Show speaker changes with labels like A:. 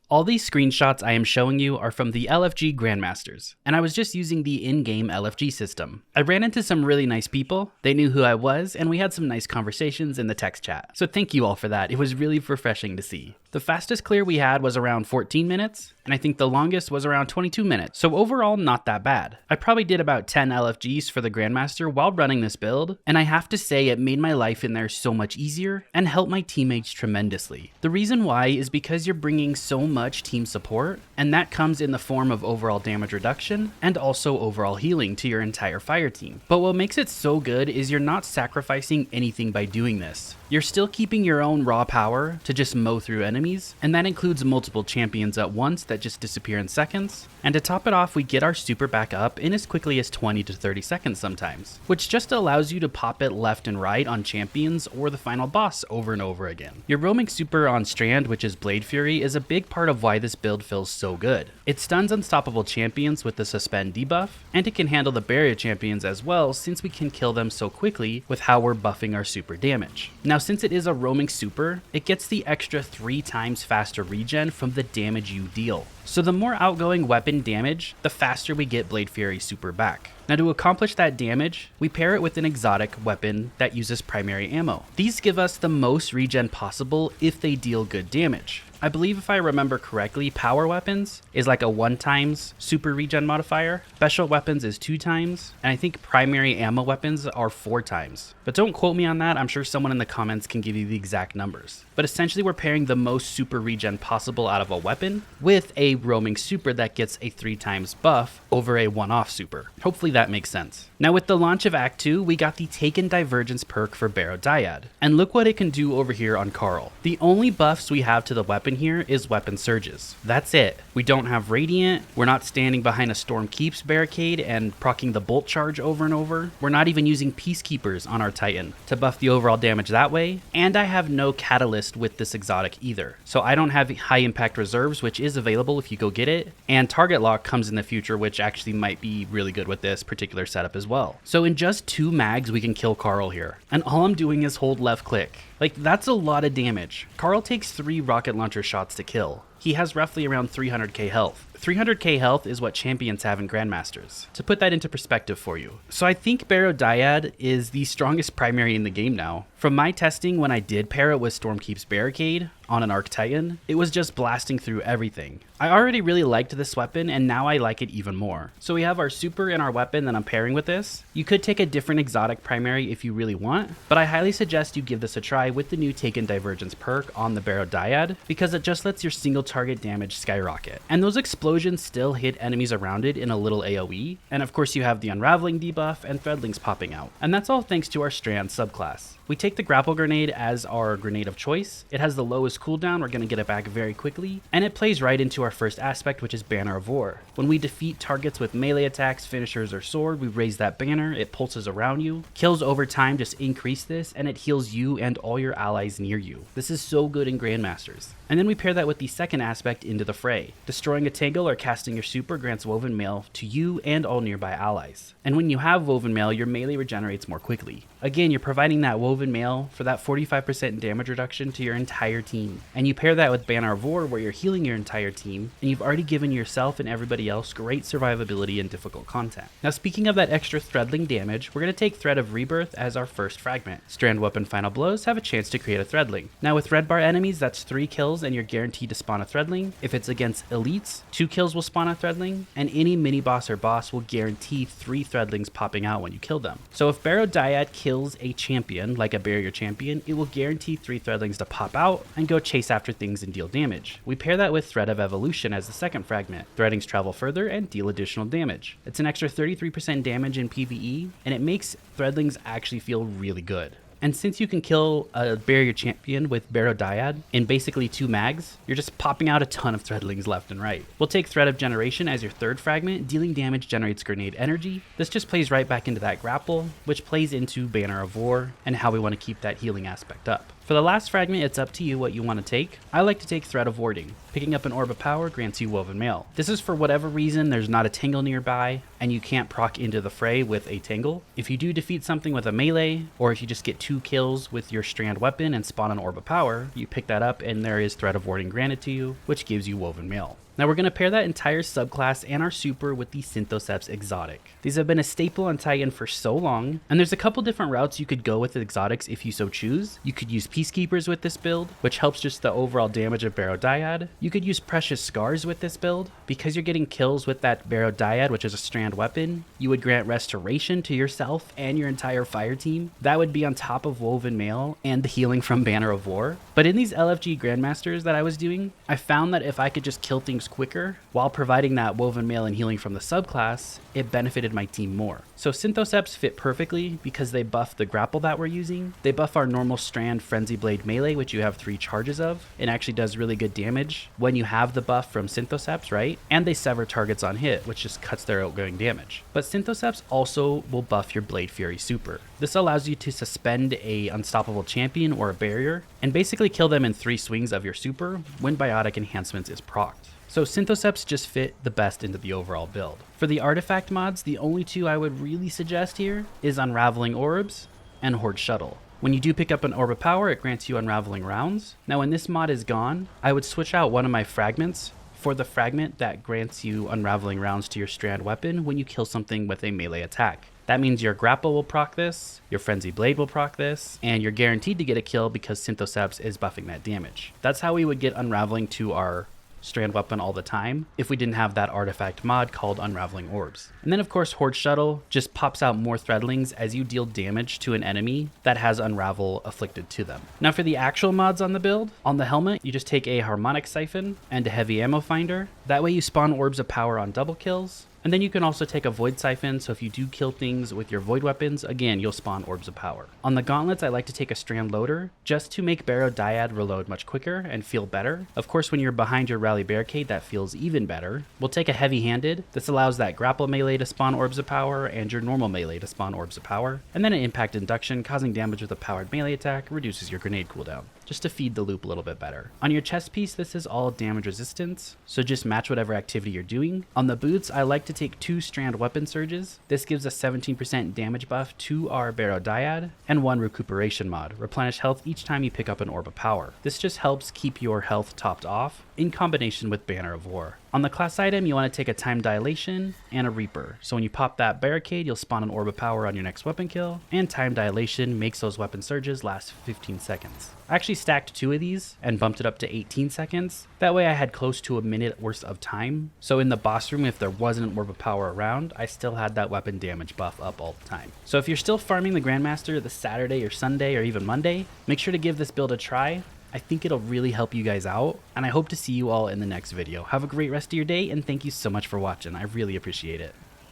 A: All these screenshots I am showing you are from the LFG Grandmasters, and I was just using the in-game LFG system. I ran into some really nice people, they knew who I was, and we had some nice conversations in the text chat. So thank you all for that, it was really refreshing to see. The fastest clear we had was around 14 minutes, and I think the longest was around 22 minutes, so overall not that bad. I probably did about 10 LFGs for the Grandmaster while running this build, and I have to say it made my life in there so much easier and helped my teammates tremendously. The reason why is because you're bringing so much team support, and that comes in the form of overall damage reduction and also overall healing to your entire fire team. But what makes it so good is you're not sacrificing anything by doing this. You're still keeping your own raw power to just mow through enemies, and that includes multiple champions at once that just disappear in seconds. And to top it off, we get our super back up in as quickly as 20 to 30 seconds sometimes, which just allows you to pop it left and right on champions or the final boss over and over again. Your roaming super on Strand, which is Blade Fury, is a big part of why this build feels so good. It stuns unstoppable champions with the suspend debuff, and it can handle the barrier champions as well since we can kill them so quickly with how we're buffing our super damage. Now since it is a roaming super, it gets the extra 3 times faster regen from the damage you deal. So the more outgoing weapon damage, the faster we get Blade Fury super back. Now to accomplish that damage, we pair it with an exotic weapon that uses primary ammo. These give us the most regen possible if they deal good damage. I believe if I remember correctly, power weapons is like a 1 times super regen modifier, special weapons is 2 times, and I think primary ammo weapons are 4 times. But don't quote me on that, I'm sure someone in the comments can give you the exact numbers. But essentially we're pairing the most super regen possible out of a weapon with a roaming super that gets a 3 times buff over a one-off super. Hopefully that makes sense. Now with the launch of Act 2, we got the Taken Divergence perk for Barrow Dyad. And look what it can do over here on Carl. The only buffs we have to the weapon here is weapon surges. That's it. We don't have Radiant, we're not standing behind a Storm Keeps barricade and proccing the bolt charge over and over. We're not even using Peacekeepers on our Titan to buff the overall damage that way. And I have no Catalyst with this exotic either. So I don't have high impact reserves, which is available if you go get it. And target lock comes in the future, which actually might be really good with this particular setup as well. So in just 2 mags, we can kill Carl here. And all I'm doing is hold left click. Like, that's a lot of damage. Carl takes 3 rocket launcher shots to kill. He has roughly around 300k health. 300k health is what champions have in Grandmasters, to put that into perspective for you. So I think Barrow Dyad is the strongest primary in the game now. From my testing, when I did pair it with Stormkeep's Barricade on an Arc Titan, it was just blasting through everything. I already really liked this weapon, and now I like it even more. So we have our super and our weapon that I'm pairing with this. You could take a different exotic primary if you really want, but I highly suggest you give this a try with the new Taken Divergence perk on the Barrow Dyad, because it just lets your single target damage skyrocket. And those explosions still hit enemies around it in a little AoE, and of course you have the Unraveling debuff and Threadlings popping out. And that's all thanks to our Strand subclass. We take the grapple grenade as our grenade of choice. It has the lowest cooldown, we're going to get it back very quickly, and it plays right into our first aspect, which is Banner of War. When we defeat targets with melee attacks, finishers, or sword, we raise that banner, it pulses around you. Kills over time just increase this, and it heals you and all your allies near you. This is so good in Grandmasters. And then we pair that with the second aspect, Into the Fray. Destroying a Tangle or casting your super grants Woven Mail to you and all nearby allies. And when you have Woven Mail, your melee regenerates more quickly. Again, you're providing that Woven Mail for that 45% damage reduction to your entire team. And you pair that with Banner of War, where you're healing your entire team, and you've already given yourself and everybody else great survivability in difficult content. Now speaking of that extra Threadling damage, we're going to take Thread of Rebirth as our first fragment. Strand Weapon Final Blows have a chance to create a Threadling. Now with red bar enemies, that's 3 kills and you're guaranteed to spawn a Threadling. If it's against elites, 2 kills will spawn a Threadling, and any mini boss or boss will guarantee 3 Threadlings popping out when you kill them. So if Barrow Dyad kills a champion, like a barrier champion, it will guarantee 3 Threadlings to pop out and go chase after things and deal damage. We pair that with Thread of Evolution as the second fragment. Threadlings travel further and deal additional damage. It's an extra 33% damage in PvE, and it makes Threadlings actually feel really good. And since you can kill a barrier champion with Barrow Dyad in basically 2 mags, you're just popping out a ton of Threadlings left and right. We'll take Thread of Generation as your third fragment. Dealing damage generates grenade energy. This just plays right back into that grapple, which plays into Banner of War and how we want to keep that healing aspect up. For the last fragment, it's up to you what you want to take. I like to take Threat of Warding. Picking up an Orb of Power grants you Woven Mail. This is for whatever reason there's not a Tangle nearby and you can't proc into the fray with a Tangle. If you do defeat something with a melee, or if you just get 2 kills with your Strand weapon and spawn an Orb of Power, you pick that up and there is Threat of Warding granted to you, which gives you Woven Mail. Now we're going to pair that entire subclass and our super with the Synthoceps exotic. These have been a staple on Titan for so long, and there's a couple different routes you could go with the exotics if you so choose. You could use Peacekeepers with this build, which helps just the overall damage of Barrow Dyad. You could use Precious Scars with this build. Because you're getting kills with that Barrow Dyad, which is a Strand weapon, you would grant Restoration to yourself and your entire fire team. That would be on top of Woven Mail and the healing from Banner of War. But in these LFG Grandmasters that I was doing, I found that if I could just kill things quicker while providing that Woven Mail and healing from the subclass, it benefited my team more. So Synthoceps fit perfectly because they buff the grapple that we're using. They buff our normal Strand Frenzy Blade melee, which you have 3 charges of. It actually does really good damage when you have the buff from Synthoceps, right? And they sever targets on hit, which just cuts their outgoing damage. But Synthoceps also will buff your Blade Fury super. This allows you to suspend a unstoppable champion or a barrier and basically kill them in 3 swings of your super when Biotic Enhancements is procced. So Synthoceps just fit the best into the overall build. For the artifact mods, the only 2 I would really suggest here is Unraveling Orbs and Horde Shuttle. When you do pick up an Orb of Power, it grants you Unraveling Rounds. Now when this mod is gone, I would switch out one of my fragments for the fragment that grants you Unraveling Rounds to your Strand weapon when you kill something with a melee attack. That means your grapple will proc this, your Frenzy Blade will proc this, and you're guaranteed to get a kill because Synthoceps is buffing that damage. That's how we would get Unraveling to our Strand weapon all the time if we didn't have that artifact mod called Unraveling Orbs. And then of course Horde Shuttle just pops out more threadlings as you deal damage to an enemy that has Unravel afflicted to them. Now for the actual mods on the build, on the helmet you just take a Harmonic Siphon and a Heavy Ammo Finder. That way you spawn Orbs of Power on double kills. And then you can also take a Void Siphon, so if you do kill things with your Void weapons, again, you'll spawn Orbs of Power. On the gauntlets, I like to take a Strand Loader, just to make Barrow Dyad reload much quicker and feel better. Of course, when you're behind your Rally Barricade, that feels even better. We'll take a Heavy Handed. This allows that grapple melee to spawn Orbs of Power, and your normal melee to spawn Orbs of Power. And then an Impact Induction, causing damage with a powered melee attack, reduces your grenade cooldown, just to feed the loop a little bit better. On your chest piece, this is all damage resistance, so just match whatever activity you're doing. On the boots, I like to take 2 Strand weapon surges. This gives a 17% damage buff to our Barrow Dyad, and 1 recuperation mod. Replenish health each time you pick up an Orb of Power. This just helps keep your health topped off in combination with Banner of War. On the class item, you want to take a Time Dilation and a Reaper. So when you pop that barricade, you'll spawn an Orb of Power on your next weapon kill, and Time Dilation makes those weapon surges last 15 seconds. I actually stacked 2 of these and bumped it up to 18 seconds. That way I had close to a minute worth of time. So in the boss room, if there wasn't an Orb of Power around, I still had that weapon damage buff up all the time. So if you're still farming the Grandmaster this Saturday or Sunday or even Monday, make sure to give this build a try. I think it'll really help you guys out, and I hope to see you all in the next video. Have a great rest of your day, and thank you so much for watching. I really appreciate it.